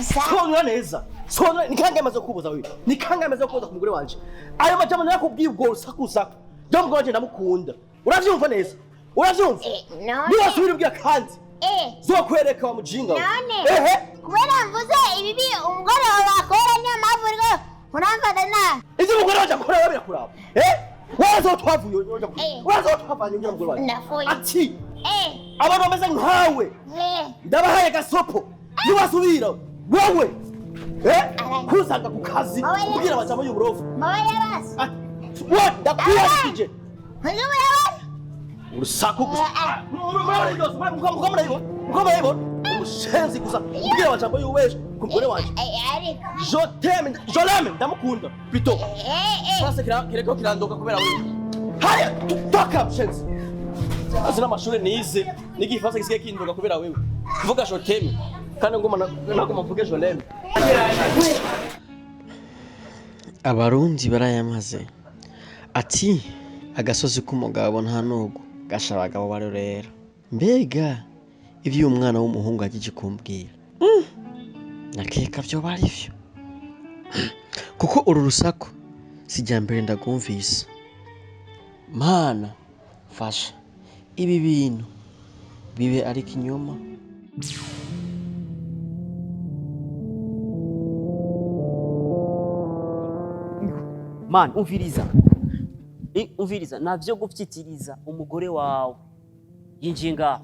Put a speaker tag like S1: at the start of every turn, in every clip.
S1: Songa neza. Songa nikange amaze kubuza wewe. Nikange amaze kubuza ku mugore wanje. Ayo majambo nakubwiye ubwo rusakuza. Ndamubwo wanje ndamukunda. Uravyumva neza? Uravyumva? Niba subira ubwira kandi. Zokwereka wa mujinga. Ehe.
S2: Kubera mvuze ibibi umugore wakora niyo mavuriro. Uramfata na.
S1: Izi mugore wanje akora wewe kuraba. Wazo twavuye yoja. Wazo twavanye nyira mugore wanje. Ati. Abantu bameze nkawe. Ndabahaye gasopo. Niwasubira wowe. Kuzanga ku kazi kugira abajamo y'uburofu.
S2: Mama yarasi.
S1: What? Ndakuyashije.
S2: Mama yarasi.
S1: Urusaku gusa. Mukamurayibona. Umushenzi gusa kugira abajamo y'uweje ku mugore wanje. Je l'aime, ndamukunda. Plutôt. Sasa kireko kirandoka kubera wewe. Haya, toka mshenzi. Azina amashuri nize, nigifasa gisigaye kindoka kubera wewe. Vuga je t'aime. Kandi ngoma mvuge je l'aime.
S3: Abarundi barayamaze ati agasozi k'umugabo nta nugo gasha abagabo barorera. Mbega ivyo umwana w'umuhungu agije kumbwira nakeka byo bari byo kuko uru rusaku sijyambere ndagumvise. Mana fasha ibi bintu bibe ari kinyoma.
S4: Man, umviriza navyo gufyitiriza umugore wawe yinjiye ngaho.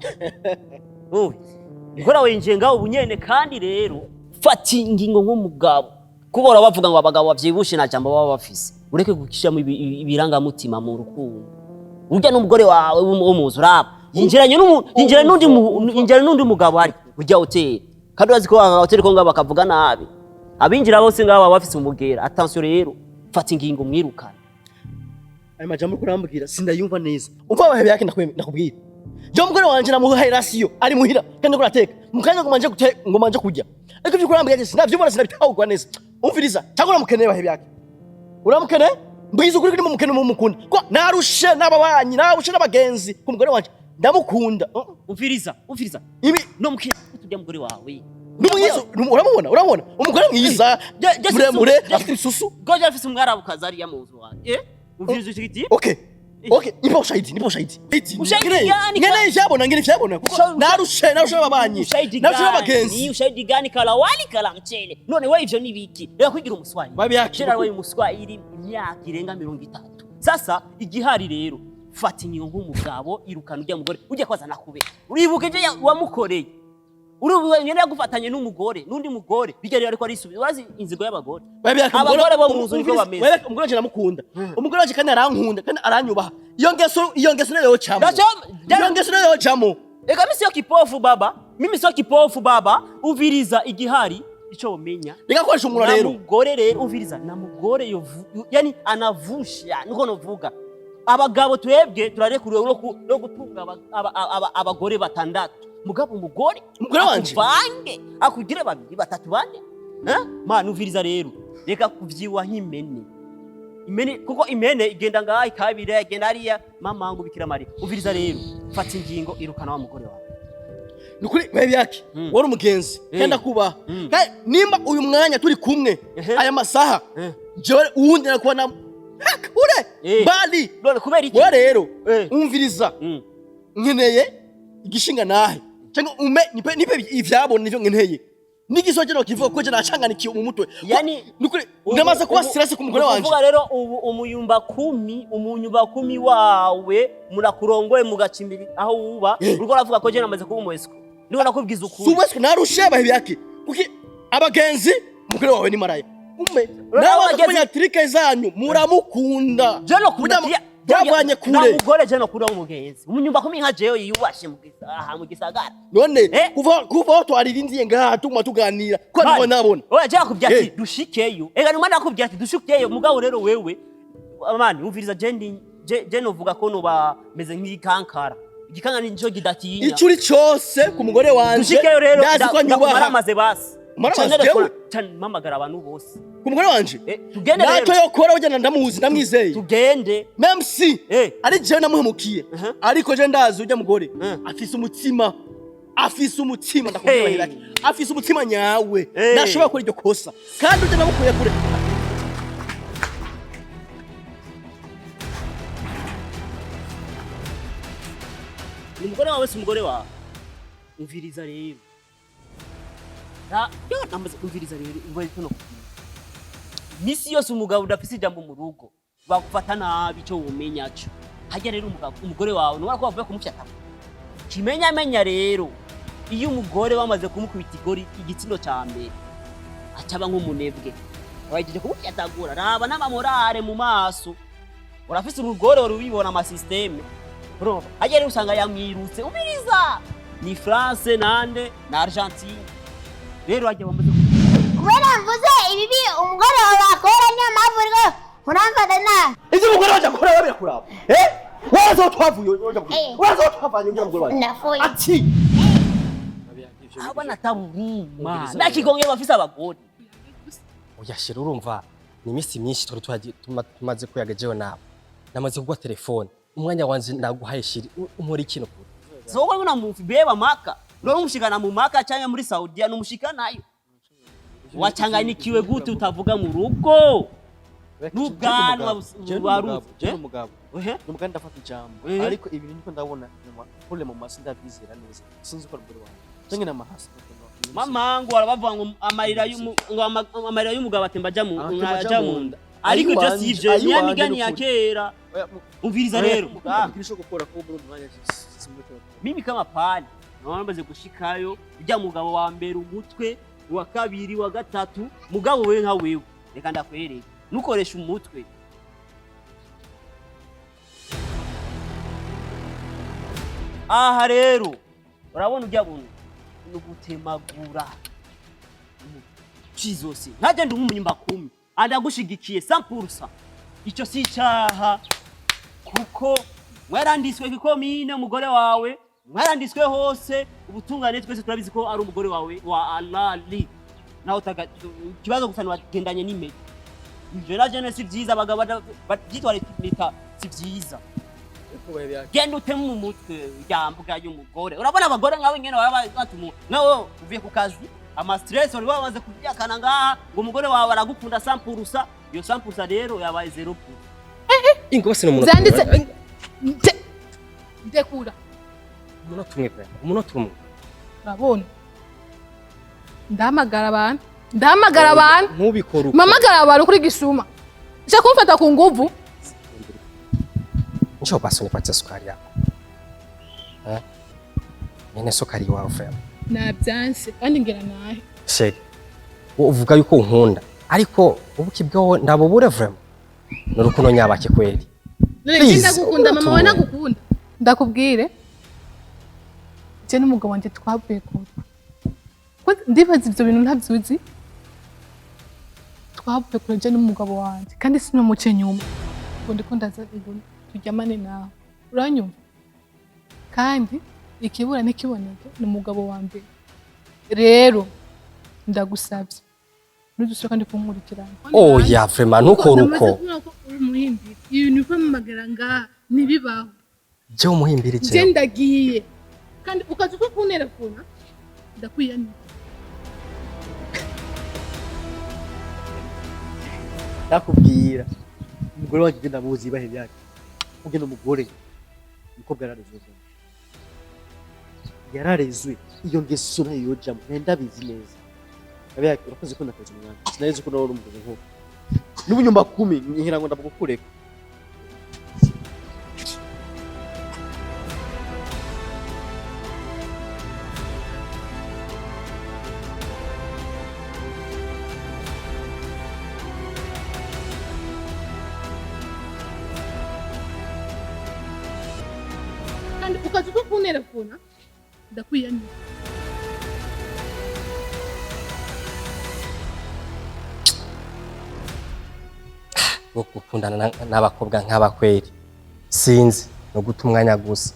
S4: Umugore wawe yinjiye ngaho ubunyene kandi rero fata ingingo nk'umugabo. Kubora bavuga ngo abagabo bavyibushe na jambo baba bafise. Ureke gukisha mu ibirangamutima mu rukundo. Urya n'umugore wawe w'umuzu raba. Yinjiranye n'undi mugabo ari urya hotel. Kandi urazi ko hotel ko ngabo bakavuga nabi. Abinjira bose ngabo bafise umugera. Attention rero. Fata ingingo mwirukana.
S1: Ayo majambo kurambwira sindayumva neza. Umva abahe yake ndakubwira. Je mugore wanje namuhaye rasiyo ari muhira kandi kurateka. Mukanya ngo manje kujya. Ariko byo kurambwira sinavyumva sinabitahugwa neza. Umviriza cyangwa uramukeneye abahe yake. Uramukeneye? Mbwiza ukuri mu mukene mu mukunda. Ko narushe n'ababanyi narushe n'abagenzi ku mugore wanje. Ndamukunda.
S4: Umviriza.
S1: Ibi
S4: no mukira tujya mugore wawe.
S1: Numwiza urabona umugore mwiza muremure afite isusu
S4: goje afite umwarabu kazari ya muzu waje umviriza ikiti
S1: okay nipo shahidi ngene cyabona kuko narushe ababanyi narushe abagenzi
S4: ni ushahidi gani kala wali kala mchele none wewe ivyo nibiki reka kwigira umuswahili kera wewe umuswahili imyaka irenga 30 sasa igihari rero fata inyo nk'umugabo irukana ujya mugore ujya kwaza nakube uribuke je wamukoreye urubuye nyene yagufatanye n'umugore n'undi mugore bigereye ariko ari isubi urazi inzigo y'abagore abagore bo muzu niko bameze
S1: wewe umugore wanje namukunda umugore wanje kandi arankunda kandi aranyubaha iyo ngeso nayo chamo
S4: eka mimi sio kipofu baba uviriza igihari ico umenya
S1: bikakoresha umura rero
S4: umugore rero uviriza na mugore yani anavusha niko novuga abagabo twebwe turarekuriwe no gutunga abagore batandatu mugabo umugore
S1: wanje
S4: vange akugire babiri batatu bane mana uviriza rero reka kuvyiwa nk'imene kuko imene igenda ngaha ikabire igenda ariya mama wangu Bikira Maria uviriza rero fata ingingo irukana wa mugore wawe
S1: nukuri wewe yake wari umugenzi kenda kuba nimba uyu mwanya turi kumwe aya masaha jewe uwundi nakubona kure bali
S4: none kubera iki
S1: we rero umviriza nkeneye igishinga nahe cyangwa nipe ivyabona nivyo nkeneye nigisogero kivuga ko je nacanganikiye mu mutwe
S4: yani
S1: nukuri ndamaze kuba stress ku mugore wanje
S4: uvuga rero umunyumba 10 wawe murakurongoye mugacimbiri aho uba uriko ravuga ko je namaze kuba umwesiko niho nakubwiza ukuri
S1: subwesiko narushe bahe yake kuki abagenzi umugore wawe ni maraya nawe trike zanyu muramukunda
S4: je no kudatia
S1: byavanye kure
S4: umugore je no kuri umugenzi umunyumba 10 nka jeyo yiyubashe mu gisagara
S1: none kuva twaririndiye ngaha tuma tuganira ko nabona
S4: oya je akubya ati dushikeyo ega numwana akubya ati dushikeyo mugabo rero wewe amani umviriza je no vuga ko no bameze nk'ikankara igikanga ni njo gidatinya
S1: icuri cyose ku mugore wanje
S4: dushikeyo rero
S1: ndazi ko nyubaha
S4: maramaze basi cyane mamagara abantu bose
S1: ku mugore wanje
S4: tugende rero
S1: nato yokora ujana ndamuzi ndamwizeye
S4: tugende
S1: même si ari je namuhemukiye ariko je ndazi ujya mugore afise umutima afise umutima ndakubwira
S4: Hey.
S1: afise umutima nyawe
S4: Hey.
S1: ndashobora gukora iryo kosa kandi uje namukuye kure
S4: ni umugore wawe si umugore wawe umviriza rero yo namaze kumviriza rero ubaye tuno misi yose umugabo udafise ijambo mu rugo bagufata nabi cyo wumenya cyo hajya rero umugore wawe nubona ko bavuye kumufyata kimenya rero iyo umugore wamaze kumukubita igori igitsindo cya mbere acaba nk'umunebwe wagiye kumufyatagura raba n'amamorare mu maso urafise urugore warubibona ama systeme bro hajya rero usanga yamwirutse umiriza ni France nande na Argentine rero hajya bamaze
S2: kubera mvuze ibibi umugore wawe akora niyo mpamvu rero uramfata nabi
S1: ivyo umugore waje akora babira kuraba wazo twavuye wazo twavanye ngira umugore waje
S2: nafoye
S1: ati
S4: abana taburuma nakigonge bafise abagore
S5: Uyashira urumva ni imisi myinshi twari tumaze kuyagajeho nawe namaze kugwa telefone umwanya wanje ndaguhaye shiri umuri kino kure
S4: zogo nguna mufi beba maka no umushikana mu maka cyangwa muri Saudia no mushikanayo wachanganikiwe gute utavuga mu rugo n'ubwanwa
S1: baruze je umugabo
S4: ehe
S1: n'umugabo ndafata ijambo ariko ibintu niko ndabona kule mu masi ndabyizera neza sinzi ko ruguru wanjye cyangwa n'amahasi
S4: mamangu arabavuga ngo amarira y'umugabo atemba aja mu nda ariko je sivyo ni amigani ya kera umviriza rero
S1: kirisho gukora ko muri umwanya
S4: mimi kama pali naona maze gushikayo ujya mugabo wa mbere umutwe wa kabiri wa gatatu mugabo wewe nka wewe reka ndakwereka nukoresha umutwe aha rero urabona ujya buntu nugutemagura chizose ntaje ndi nk'umunyimba 10 andagushigikiye 100% icyo si cyaha kuko mwarandiswe kikomine umugore wawe mwarandiswe hose ubutungane twese turabizi ko ari umugore wawe wa alali naho kibazo gusana wagendanye n'imedi ivyo naje ne si vyiza abagabo babyitwara leta si vyiza genda utemu mu mutwe yambuga y'umugore urabona abagore nkawe nyene batumu nawo uvuye ku kazi ama stress wari wabaze kubyakana ngaha ngo umugore wawe aragukunda 100% iyo 100% rero yabaye 0%.
S5: ingo base no umuntu
S6: zanditse ndekura
S5: umuntu tumwe pe umuntu tumwe
S6: urabona ndamagara abantu
S5: ntubikora
S6: mamagara abantu kuri gisuma je kumfata ku nguvu
S5: njoo basi unipatie sukari yako nene sukari wawe frère
S6: nabyanse kandi ngira nahe
S5: sheri uvuga yuko unkunda ariko ubuki bwawe ndabubure vraiment n'urukundo nyabake kweli
S6: none ndagukunda mama we nagukunda ndakubwire je n'umugabo wanje twavuye kure ko ndibaza ivyo bintu ntavyuzi twavuye kure je n'umugabo wanje kandi sinomuce nyuma ngo ndiko ndaza tujyamane nawe uranyumva kandi ikibura nikiboneke n'umugabo wa mbere rero ndagusabye nudushoka ndi kunkurikirana
S5: oya vraiment nukora uko
S6: umuhimbira ibintu ko mamagara ngaha nibibaho
S5: je umuhimbira je
S6: je ndagiye kandi ukaza uko kunterefona ndakwiyani
S1: nakubwira umugore waje genda muzi bahe byake ugenda umugore umukobwa yararezwe iyo ngeso nayo yojamo ndabizi neza abiyake urakoze ko nakaje umwana sinarize ko nawe umugabo nko n'ubunyumba 10 ngira ngo ndabukureka
S6: kandi ukaza uko kunterefona ndakwiyani
S5: gukundana n'abakobwa nk'abakweri sinzi no guta umwanya gusa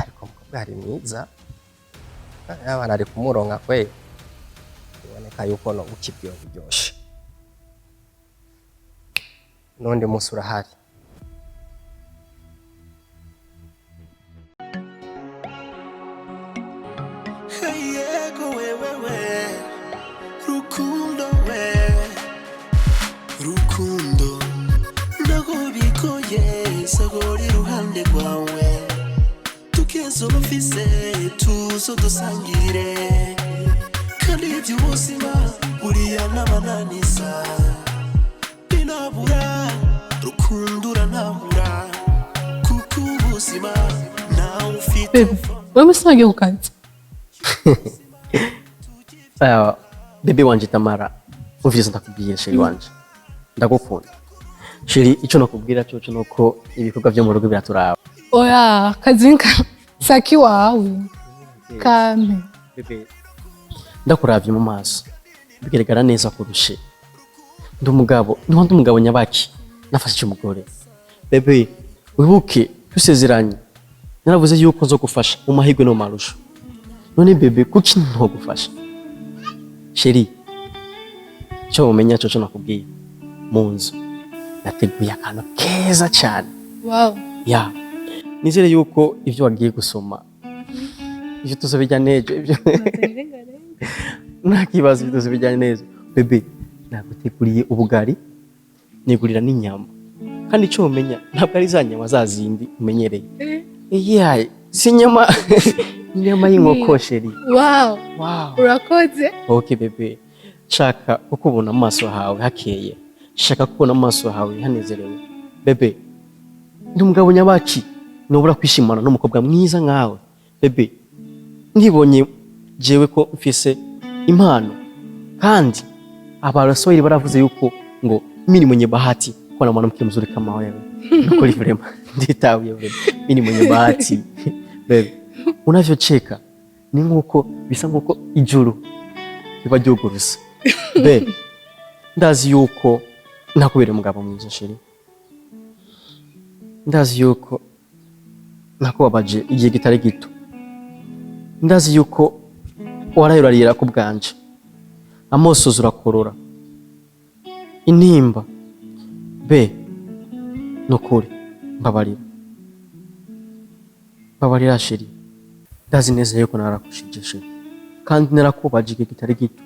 S5: ariko umukobwa ari mwiza abana ari kumuronka kweri biboneka yuko no ukibwiwe kuryoshe n'undi munsi urahari
S7: nisogora iruhande rwawe tukenzo bafise tuzo dusangire kandi iby'ubuzima buriya n'abananiza inabura rukundura ntabura kuko ubuzima nawe ufite
S6: wewe musangiye ku kazi
S1: bebe wanje Tamara uvyiza ndakubwira sheri wanje ndagukunda sheri ico nakubwira cyo nuko ibikorwa byo mu rugo biraturaba
S6: oya kazinka saki wawe kame
S1: bebe ndakuravye mu maso bigaragara neza kurushe ndi umugabo nyabaki nafashe umugore bebe wibuke dusezeranye naravuze yuko nzogufasha mu mahirwe no marusho none bebe kuki ntogufasha sheri cyo umenya cyo nakubwiye mu nzu nateguye akantu keza cyane
S6: wow
S1: ya nizere yuko ibyo wagiye gusoma ibyo tuzobijya nejo ibyo nakibaza ibyo tuzobijya neza bebe naguteguriye ubugari nigurira n'inyama kandi cyo umenya ntabwo ari za nyama zazindi umenyereye yaye si nyama inyama y'inkoko sheri
S6: wow urakoze
S1: okay bebe shaka uko ubona amaso hawe hakeye shaka kubona amaso hawe hanezerewe bebe ndi umugabo nyabaki nobura kwishimana n'umukobwa mwiza nkawe bebe ndibonye jewe ko mfise impano kandi abarasoi baravuze yuko ngo mimi mwenye bahati kuwa na mwanamke mzuri kama wewe nukuri vrema nditawiye vrema mimi mwenye bahati bebe unavyocheka ni nkuko bisa nkuko ijuru biba ryugurusa bebe ndazi yuko nakubera umugabo mwiza sheri ndazi yuko nakubabaje igihe gitari gito ndazi yuko warayurarira ku bwanje amosozi urakorora intimba be nukuri mbabarira sheri ndazi neza yuko narakushije sheri kandi narakubabaje igihe gitari gito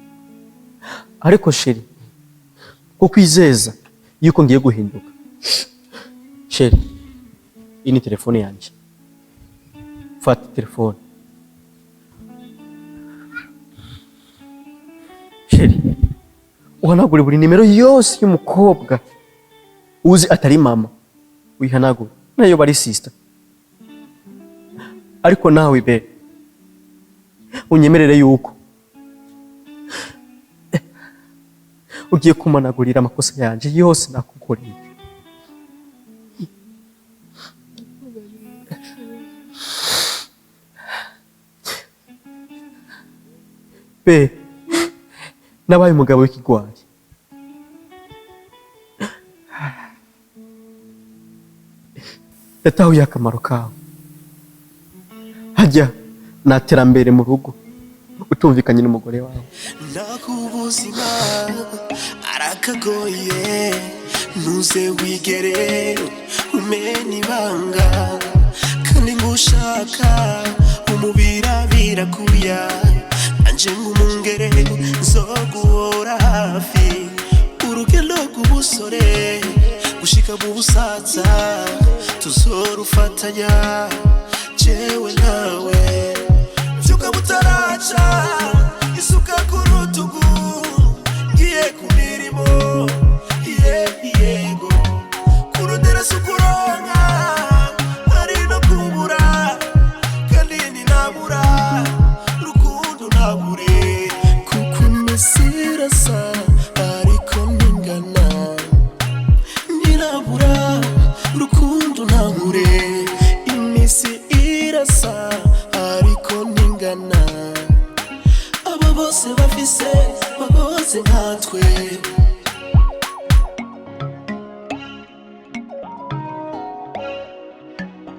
S1: ariko sheri kukwizeza yuko ngiye guhinduka sheri iyi ni telefone yanjye fata telefone sheri uhanagure buri nimero yose y'umukobwa uzi atari mama wihanagure nayo bari sister ariko nawe be unyemerere yuko ugiye kumanagurira amakosa yanje yose nakukoreye be nabaye umugabo w'ikigwari yatahuye akamaro kawe hajya naterambere mu rugo utumvikanye n'umugore wawe
S7: nakubuzima arakagoye ntuze wigere umenya ibanga kandi ngushaka umubira birakuya anje ngumungere nzoguhora hafi urugendo rw'ubusore gushika mu busaza tuzorufatanya jewe nawe vyuka butaraca isuka ku rutugu ngiye ku mirimo yego kurondera sukuronka ari no kubura kandi ninabura rukundo nabure kuko mesirasa ariko ningana ninabura rukundo nabure imisi irasa ariko ningana aba bose bafise nkatwe